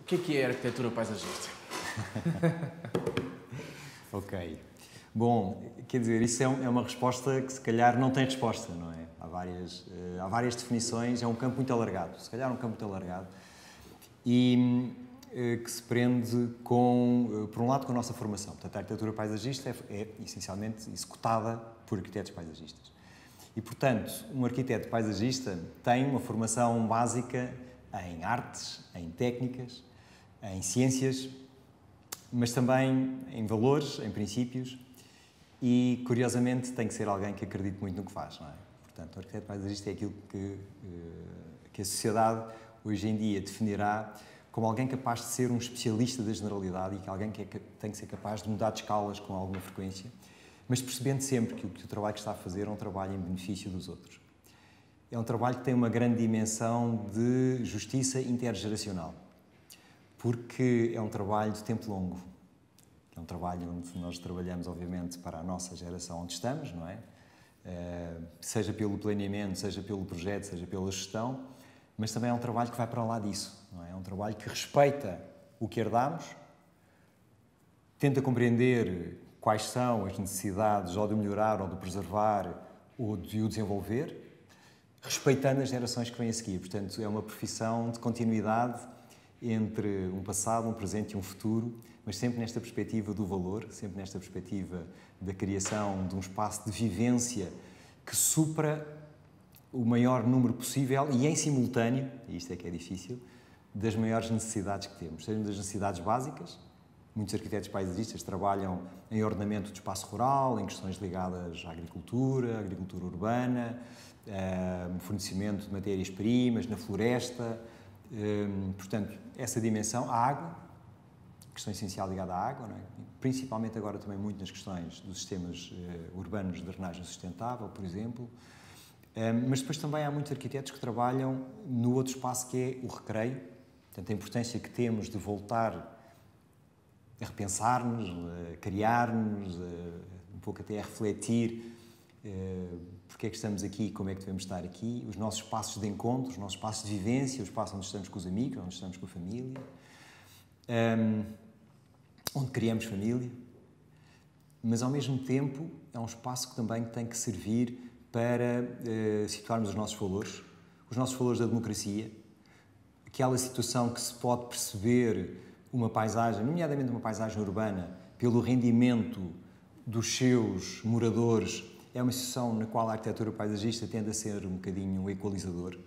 que é arquitetura paisagista? Ok. Bom, quer dizer, isso é uma resposta que se calhar não tem resposta, não é? Há várias definições, é um campo muito alargado, se calhar um campo muito alargado, e que se prende com, por um lado, com a nossa formação. Portanto, a arquitetura paisagista é essencialmente executada por arquitetos paisagistas. E, portanto, um arquiteto paisagista tem uma formação básica em artes, em técnicas, em ciências, mas também em valores, em princípios, e, curiosamente, tem que ser alguém que acredite muito no que faz, não é? Portanto, o arquiteto paisagista é aquilo que a sociedade, hoje em dia, definirá como alguém capaz de ser um especialista da generalidade e que alguém que tem que ser capaz de mudar de escalas com alguma frequência, mas percebendo sempre que o trabalho que está a fazer é um trabalho em benefício dos outros. É um trabalho que tem uma grande dimensão de justiça intergeracional, porque é um trabalho de tempo longo. É um trabalho onde nós trabalhamos, obviamente, para a nossa geração onde estamos, não é? Seja pelo planeamento, seja pelo projeto, seja pela gestão, mas também é um trabalho que vai para lá disso, não é? É um trabalho que respeita o que herdamos, tenta compreender quais são as necessidades ou de melhorar, ou de preservar, ou de o desenvolver, respeitando as gerações que vêm a seguir. Portanto, é uma profissão de continuidade entre um passado, um presente e um futuro, mas sempre nesta perspectiva do valor, sempre nesta perspectiva da criação de um espaço de vivência que supra o maior número possível e em simultâneo, e isto é que é difícil, das maiores necessidades que temos. Sejam das necessidades básicas, muitos arquitetos paisagistas trabalham em ordenamento do espaço rural, em questões ligadas à agricultura urbana, fornecimento de matérias-primas, na floresta. Portanto, essa dimensão, a água, questão essencial ligada à água, não é? Principalmente agora também muito nas questões dos sistemas urbanos de drenagem sustentável, por exemplo. Mas depois também há muitos arquitetos que trabalham no outro espaço que é o recreio. Portanto, a importância que temos de voltar a repensar-nos, a criar-nos, um pouco até a refletir porque é que estamos aqui, como é que devemos estar aqui, os nossos espaços de encontro, os nossos espaços de vivência, o espaço onde estamos com os amigos, onde estamos com a família, onde criamos família, mas ao mesmo tempo é um espaço que também tem que servir para situarmos os nossos valores da democracia, aquela situação que se pode perceber uma paisagem, nomeadamente uma paisagem urbana, pelo rendimento dos seus moradores, é uma situação na qual a arquitetura paisagista tende a ser um bocadinho um equalizador.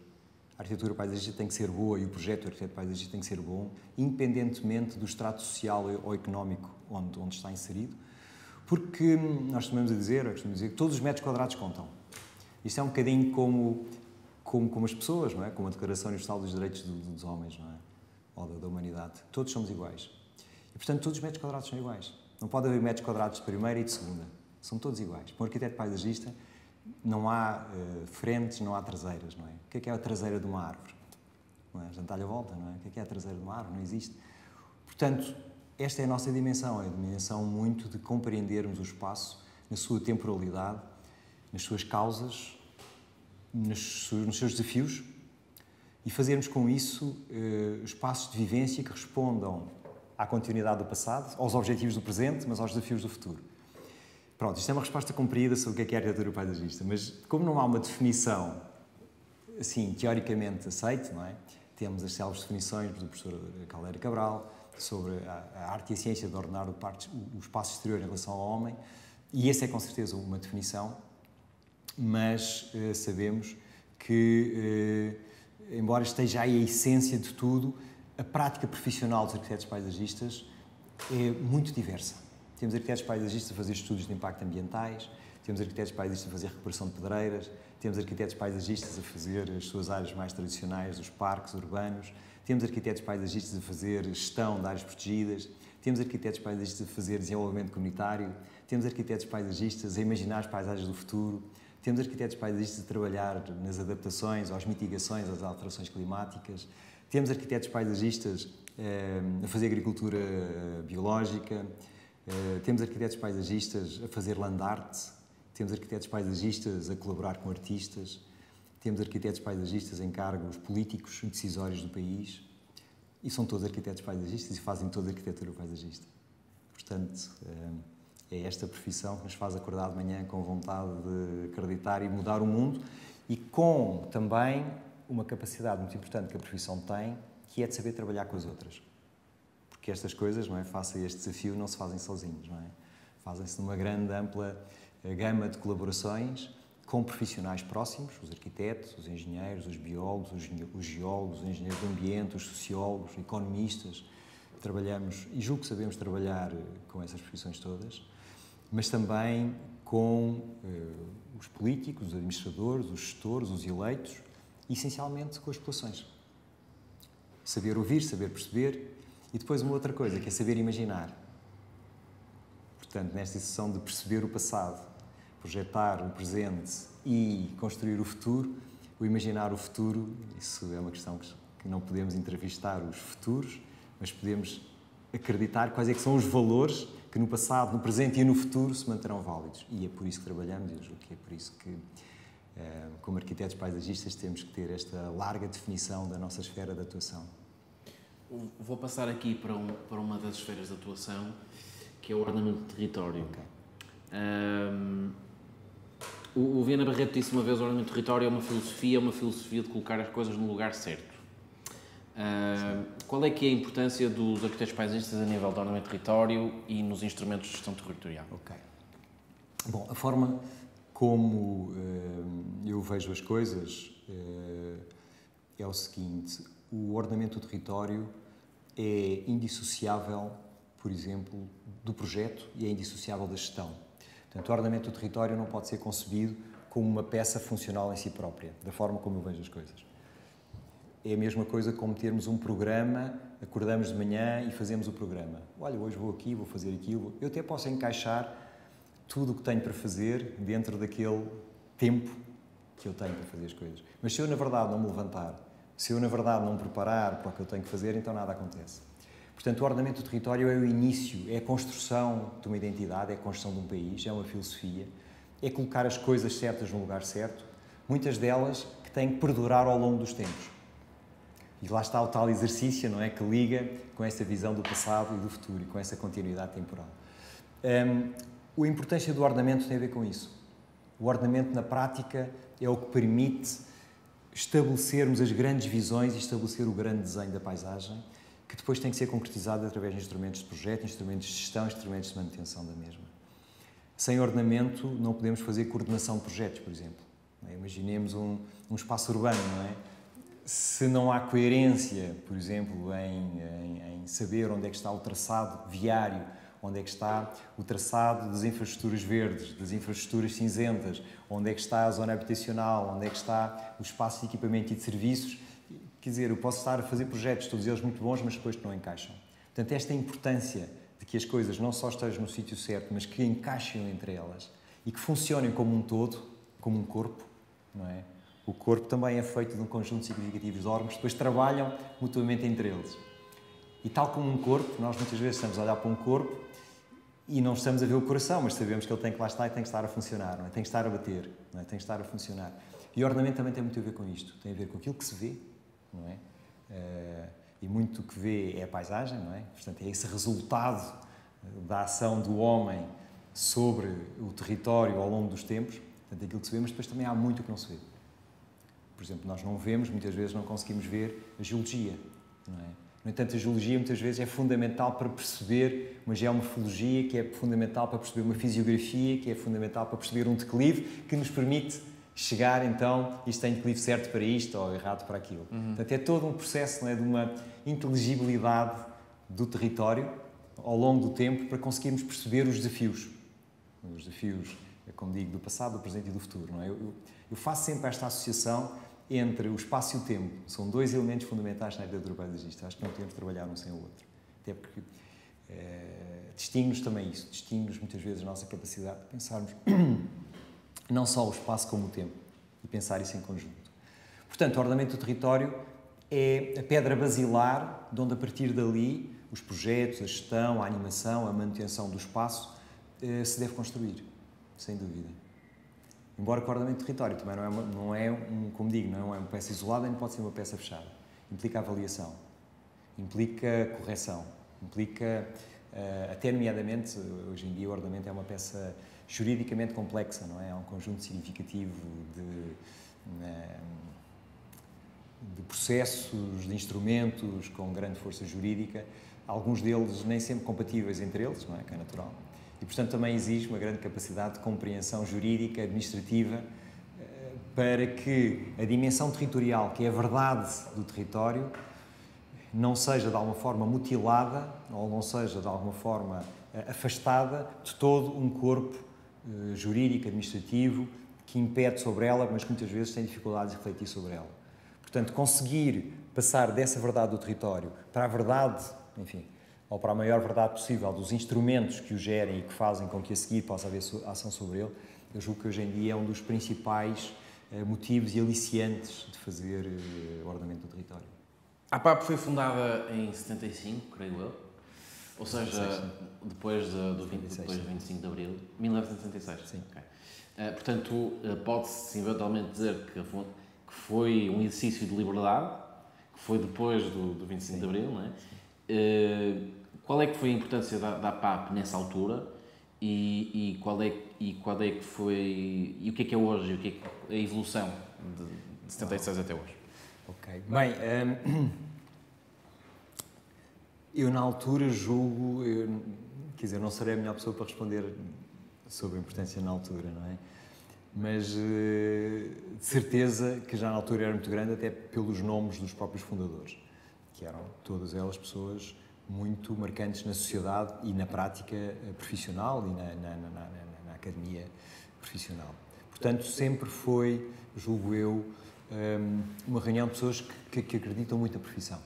A arquitetura paisagista tem que ser boa e o projeto do arquiteto paisagista tem que ser bom, independentemente do estrato social ou económico onde está inserido, porque nós costumamos dizer que todos os metros quadrados contam. Isto é um bocadinho como as pessoas, não é? Como a Declaração Universal dos Direitos dos Homens, não é? Ou da humanidade. Todos somos iguais. E, portanto, todos os metros quadrados são iguais. Não pode haver metros quadrados de primeira e de segunda. São todos iguais. Para um arquiteto paisagista, não há frentes, não há traseiras, não é? O que é a traseira de uma árvore? Não é? Jantar-lhe a volta, não é? O que é a traseira de uma árvore? Não existe. Portanto, esta é a nossa dimensão. É a dimensão muito de compreendermos o espaço na sua temporalidade, nas suas causas, nos seus desafios e fazermos com isso espaços de vivência que respondam à continuidade do passado, aos objetivos do presente, mas aos desafios do futuro. Pronto, isto é uma resposta comprida sobre o que é arquitetura paisagista, mas como não há uma definição, assim, teoricamente aceite, não é? Temos as célebres definições do professor Caldeira Cabral sobre a arte e a ciência de ordenar o espaço exterior em relação ao homem, e essa é com certeza uma definição, mas sabemos que, embora esteja aí a essência de tudo, a prática profissional dos arquitetos paisagistas é muito diversa. Temos arquitetos paisagistas a fazer estudos de impacto ambientais, temos arquitetos paisagistas a fazer recuperação de pedreiras, temos arquitetos paisagistas a fazer as suas áreas mais tradicionais, os parques urbanos, temos arquitetos paisagistas a fazer gestão de áreas protegidas, temos arquitetos paisagistas a fazer desenvolvimento comunitário, temos arquitetos paisagistas a imaginar as paisagens do futuro, temos arquitetos paisagistas a trabalhar nas adaptações, às mitigações, às alterações climáticas, temos arquitetos paisagistas a fazer agricultura biológica, temos arquitetos paisagistas a fazer land art, temos arquitetos paisagistas a colaborar com artistas, temos arquitetos paisagistas em cargos políticos e decisórios do país. e são todos arquitetos paisagistas e fazem toda a arquitetura paisagista. Portanto, é esta profissão que nos faz acordar de manhã com vontade de acreditar e mudar o mundo e com também uma capacidade muito importante que a profissão tem, que é de saber trabalhar com as outras. Porque estas coisas, não é, face a este desafio, não se fazem sozinhos, não é? Fazem-se numa grande, ampla gama de colaborações com profissionais próximos, os arquitetos, os engenheiros, os biólogos, os geólogos, os engenheiros do ambiente, os sociólogos, economistas. Trabalhamos, e julgo que sabemos trabalhar com essas profissões todas, mas também com os políticos, os administradores, os gestores, os eleitos, e essencialmente com as populações. Saber ouvir, saber perceber, e depois uma outra coisa, que é saber imaginar. Portanto, nesta exerção de perceber o passado, projetar o presente e construir o futuro, o imaginar o futuro, isso é uma questão que não podemos entrevistar os futuros, mas podemos acreditar quais é que são os valores que no passado, no presente e no futuro se manterão válidos. E é por isso que trabalhamos, eu julgo que é por isso que, como arquitetos paisagistas, temos que ter esta larga definição da nossa esfera de atuação. Vou passar aqui para uma das esferas de atuação, que é o ordenamento do território. Okay. O Viana Barreto disse uma vez: o ordenamento do território é uma filosofia de colocar as coisas no lugar certo. Qual é que é a importância dos arquitetos paisagistas a nível do ordenamento do território e nos instrumentos de gestão territorial? Ok. Bom, a forma como eu vejo as coisas é o seguinte: o ordenamento do território é indissociável, por exemplo, do projeto e é indissociável da gestão. Portanto, o ordenamento do território não pode ser concebido como uma peça funcional em si própria, da forma como eu vejo as coisas. É a mesma coisa como termos um programa, acordamos de manhã e fazemos o programa. Olha, hoje vou aqui, vou fazer aquilo. Eu até posso encaixar tudo o que tenho para fazer dentro daquele tempo que eu tenho para fazer as coisas. Mas se eu, na verdade, não me levantar, se eu, na verdade, não me preparar para o que eu tenho que fazer, então nada acontece. Portanto, o ordenamento do território é o início, é a construção de uma identidade, é a construção de um país, é uma filosofia, é colocar as coisas certas no lugar certo, muitas delas que têm que perdurar ao longo dos tempos. E lá está o tal exercício, não é, que liga com essa visão do passado e do futuro e com essa continuidade temporal. A importância do ordenamento tem a ver com isso. O ordenamento, na prática, é o que permite estabelecermos as grandes visões e estabelecer o grande desenho da paisagem, que depois tem que ser concretizado através de instrumentos de projeto, instrumentos de gestão, instrumentos de manutenção da mesma. Sem ordenamento não podemos fazer coordenação de projetos, por exemplo. Imaginemos um espaço urbano, não é? Se não há coerência, por exemplo, em saber onde é que está o traçado viário, onde é que está o traçado das infraestruturas verdes, das infraestruturas cinzentas, onde é que está a zona habitacional, onde é que está o espaço de equipamento e de serviços. Quer dizer, eu posso estar a fazer projetos, todos eles muito bons, mas depois que não encaixam. Portanto, esta importância de que as coisas não só estejam no sítio certo, mas que encaixem entre elas e que funcionem como um todo, como um corpo, não é? O corpo também é feito de um conjunto significativo de órgãos que depois trabalham mutuamente entre eles. E tal como um corpo, nós muitas vezes estamos a olhar para um corpo e não estamos a ver o coração, mas sabemos que ele tem que lá estar e tem que estar a funcionar, não é? Tem que estar a bater, não é? Tem que estar a funcionar. E o ordenamento também tem muito a ver com isto, tem a ver com aquilo que se vê, não é? E muito o que vê é a paisagem, não é? Portanto, é esse resultado da ação do homem sobre o território ao longo dos tempos, portanto, aquilo que se vê, mas depois também há muito que não se vê. Por exemplo, nós não vemos, muitas vezes não conseguimos ver a geologia, não é? No entanto, a geologia muitas vezes é fundamental para perceber uma geomorfologia, que é fundamental para perceber uma fisiografia, que é fundamental para perceber um declive, que nos permite chegar, então, isto tem declive certo para isto ou errado para aquilo. Portanto, é todo um processo, não é, de uma inteligibilidade do território ao longo do tempo para conseguirmos perceber os desafios. Os desafios, como digo, do passado, do presente e do futuro. Não é? Eu faço sempre esta associação entre o espaço e o tempo. São dois elementos fundamentais na arquitetura paisagista. Acho que não podemos trabalhar um sem o outro. Até porque distingue-nos também isso. Distingue-nos muitas vezes a nossa capacidade de pensarmos não só o espaço como o tempo e pensar isso em conjunto. Portanto, o ordenamento do território é a pedra basilar de onde, a partir dali, os projetos, a gestão, a animação, a manutenção do espaço se deve construir, sem dúvida. Embora o ordenamento do território também como digo, não é uma peça isolada, nem pode ser uma peça fechada. Implica avaliação. implica correção, implica, até nomeadamente, hoje em dia o ordenamento é uma peça juridicamente complexa, não é? Há um conjunto significativo de processos, de instrumentos com grande força jurídica, alguns deles nem sempre compatíveis entre eles, não é? Que é natural. E, portanto, também exige uma grande capacidade de compreensão jurídica, administrativa, para que a dimensão territorial, que é a verdade do território, não seja de alguma forma mutilada ou não seja de alguma forma afastada de todo um corpo jurídico, administrativo, que impede sobre ela, mas que muitas vezes tem dificuldades de refletir sobre ela. Portanto, conseguir passar dessa verdade do território para a verdade, enfim, ou para a maior verdade possível dos instrumentos que o gerem e que fazem com que a seguir possa haver ação sobre ele, eu julgo que hoje em dia é um dos principais motivos e aliciantes de fazer o ordenamento do território. A APAP foi fundada em 75, creio eu, ou seja, depois do 25 de Abril, 1976. Sim. Okay. Portanto, pode-se eventualmente dizer que foi um exercício de liberdade, que foi depois do 25 de Abril, não é? Qual é que foi a importância da APAP nessa altura e qual é que foi, e o que é hoje, o que é a evolução de 76 até hoje? Ok. Bem, eu na altura julgo, quer dizer, não serei a melhor pessoa para responder sobre a importância na altura, não é? Mas de certeza que já na altura era muito grande, até pelos nomes dos próprios fundadores, que eram todas elas pessoas muito marcantes na sociedade e na prática profissional e na academia profissional. Portanto, sempre foi, julgo eu, uma reunião de pessoas que acreditam muito na profissão.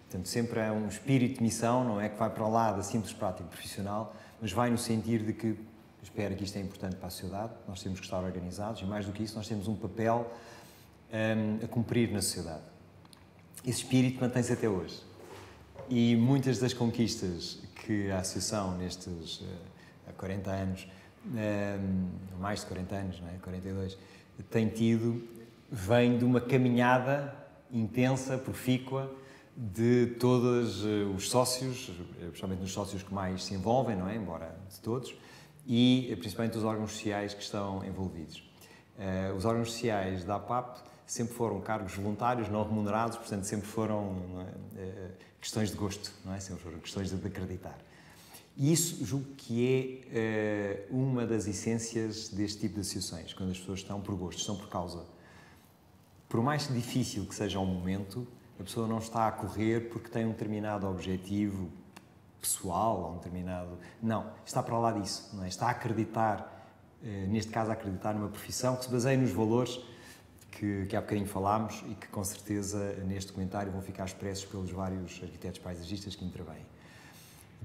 Portanto, sempre é um espírito de missão, não é que vai para lá da simples prática profissional, mas vai no sentido de que espero que isto é importante para a sociedade, nós temos que estar organizados e, mais do que isso, nós temos um papel a cumprir na sociedade. Esse espírito mantém-se até hoje. E muitas das conquistas que a Associação, nestes 40 anos, mais de 40 anos, não é? 42, tem tido, vem de uma caminhada intensa, profícua, de todos os sócios, principalmente dos sócios que mais se envolvem, não é? Embora de todos, e principalmente dos órgãos sociais que estão envolvidos. Os órgãos sociais da APAP sempre foram cargos voluntários, não remunerados, portanto sempre foram questões de gosto, não é? Sempre foram questões de acreditar. E isso julgo que é uma das essências deste tipo de associações, quando as pessoas estão por gosto, estão por causa. Por mais difícil que seja um momento, a pessoa não está a correr porque tem um determinado objetivo pessoal ou um determinado... Não, está para lá disso, não é? Está a acreditar, neste caso a acreditar numa profissão que se baseia nos valores que há bocadinho falámos e que com certeza neste documentário vão ficar expressos pelos vários arquitetos paisagistas que intervêm.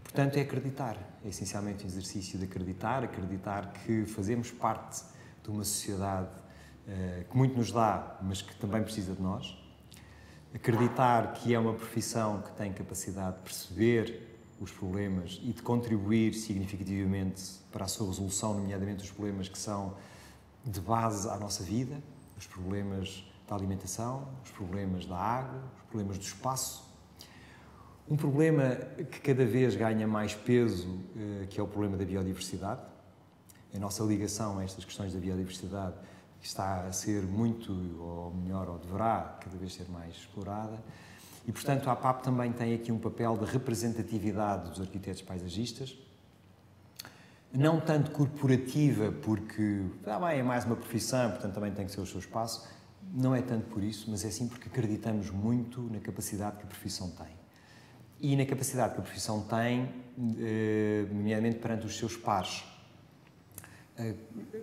Portanto, é acreditar, é essencialmente um exercício de acreditar que fazemos parte de uma sociedade que muito nos dá, mas que também precisa de nós. Acreditar que é uma profissão que tem capacidade de perceber os problemas e de contribuir significativamente para a sua resolução, nomeadamente os problemas que são de base à nossa vida, os problemas da alimentação, os problemas da água, os problemas do espaço. Um problema que cada vez ganha mais peso, que é o problema da biodiversidade. A nossa ligação a estas questões da biodiversidade está a ser muito, ou melhor, ou deverá cada vez ser mais explorada. E, portanto, a APAP também tem aqui um papel de representatividade dos arquitetos paisagistas, não tanto corporativa, porque é mais uma profissão, portanto também tem que ser o seu espaço, não é tanto por isso, mas é sim porque acreditamos muito na capacidade que a profissão tem. E na capacidade que a profissão tem, nomeadamente perante os seus pares.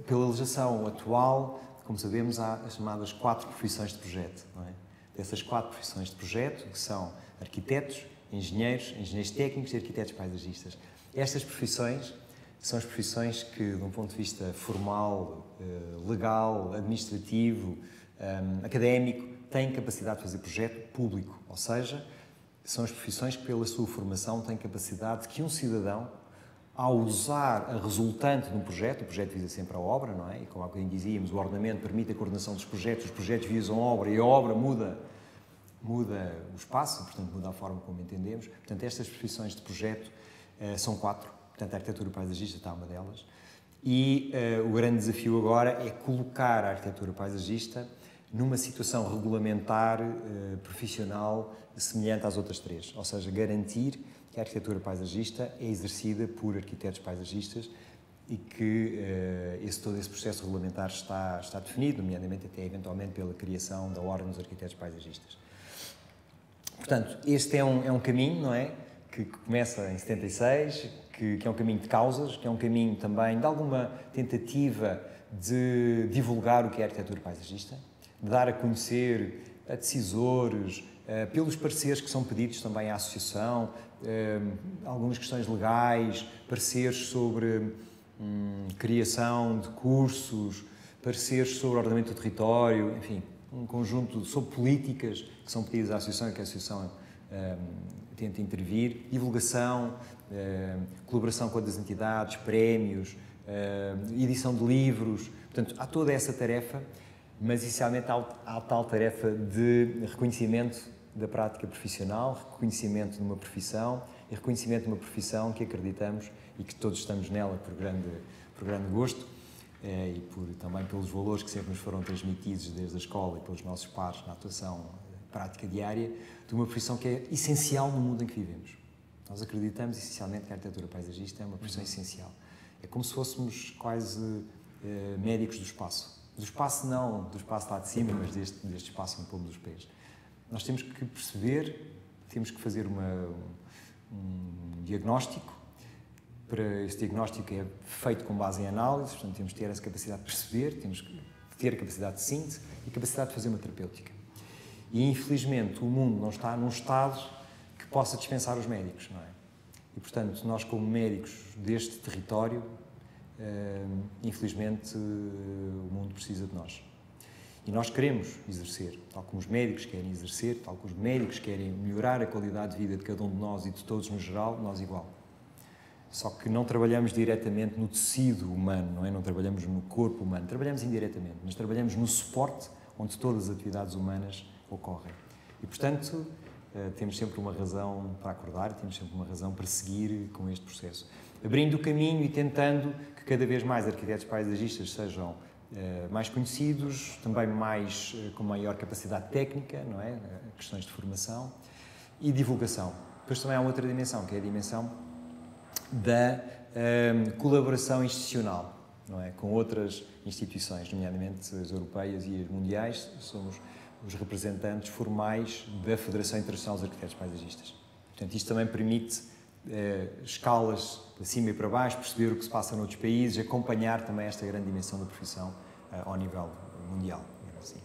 Pela legislação atual, como sabemos, há as chamadas 4 profissões de projeto, não é? Dessas 4 profissões de projeto, que são arquitetos, engenheiros técnicos e arquitetos paisagistas. Estas profissões são as profissões que, de um ponto de vista formal, legal, administrativo, académico, têm capacidade de fazer projeto público, ou seja, são as profissões que, pela sua formação, têm capacidade de que um cidadão, ao usar a resultante de um projeto, o projeto visa sempre a obra, não é? E como há bocadinho dizíamos, o ordenamento permite a coordenação dos projetos, os projetos visam a obra e a obra muda muda o espaço, portanto muda a forma como entendemos. Portanto, estas profissões de projeto são 4, portanto a arquitetura paisagista está uma delas. E o grande desafio agora é colocar a arquitetura paisagista numa situação regulamentar, profissional, semelhante às outras 3. Ou seja, garantir que a arquitetura paisagista é exercida por arquitetos paisagistas e que todo esse processo regulamentar está definido, nomeadamente até eventualmente pela criação da Ordem dos Arquitetos Paisagistas. Portanto, este é um caminho, não é? Que começa em 76, que é um caminho de causas, que é um caminho também de alguma tentativa de divulgar o que é a arquitetura paisagista, de dar a conhecer a decisores, pelos pareceres que são pedidos também à associação, algumas questões legais, pareceres sobre criação de cursos, pareceres sobre ordenamento do território, enfim, um conjunto sobre políticas que são pedidas à associação e que a associação tenta intervir, divulgação, colaboração com outras entidades, prémios, edição de livros. Portanto, há toda essa tarefa, mas essencialmente há a tal tarefa de reconhecimento da prática profissional, reconhecimento de uma profissão e reconhecimento de uma profissão que acreditamos e que todos estamos nela por grande gosto e também pelos valores que sempre nos foram transmitidos desde a escola e pelos nossos pares na atuação prática diária, de uma profissão que é essencial no mundo em que vivemos. Nós acreditamos essencialmente que a arquitetura paisagista é uma profissão essencial. É como se fôssemos quase médicos do espaço. Do espaço não, do espaço lá de cima, mas deste espaço no pomo dos pés. Nós temos que perceber, temos que fazer um diagnóstico. Para esse diagnóstico é feito com base em análise, portanto temos que ter essa capacidade de perceber, temos que ter a capacidade de síntese e a capacidade de fazer uma terapêutica. E infelizmente o mundo não está num estado que possa dispensar os médicos, não é? E portanto nós como médicos deste território, infelizmente o mundo precisa de nós. E nós queremos exercer, tal como os médicos querem exercer, tal como os médicos querem melhorar a qualidade de vida de cada um de nós e de todos no geral, nós igual. Só que não trabalhamos diretamente no tecido humano, não é? Não trabalhamos no corpo humano, trabalhamos indiretamente, mas trabalhamos no suporte onde todas as atividades humanas ocorrem. E, portanto, temos sempre uma razão para acordar, temos sempre uma razão para seguir com este processo. Abrindo o caminho e tentando que cada vez mais arquitetos paisagistas sejam mais conhecidos, também com maior capacidade técnica, não é? Questões de formação e divulgação. Depois também há outra dimensão, que é a dimensão da colaboração institucional, não é? Com outras instituições, nomeadamente as europeias e as mundiais. Somos os representantes formais da Federação Internacional dos Arquitetos Paisagistas. Portanto, isto também permite escalas para cima e para baixo, perceber o que se passa noutros países, acompanhar também esta grande dimensão da profissão ao nível mundial, assim.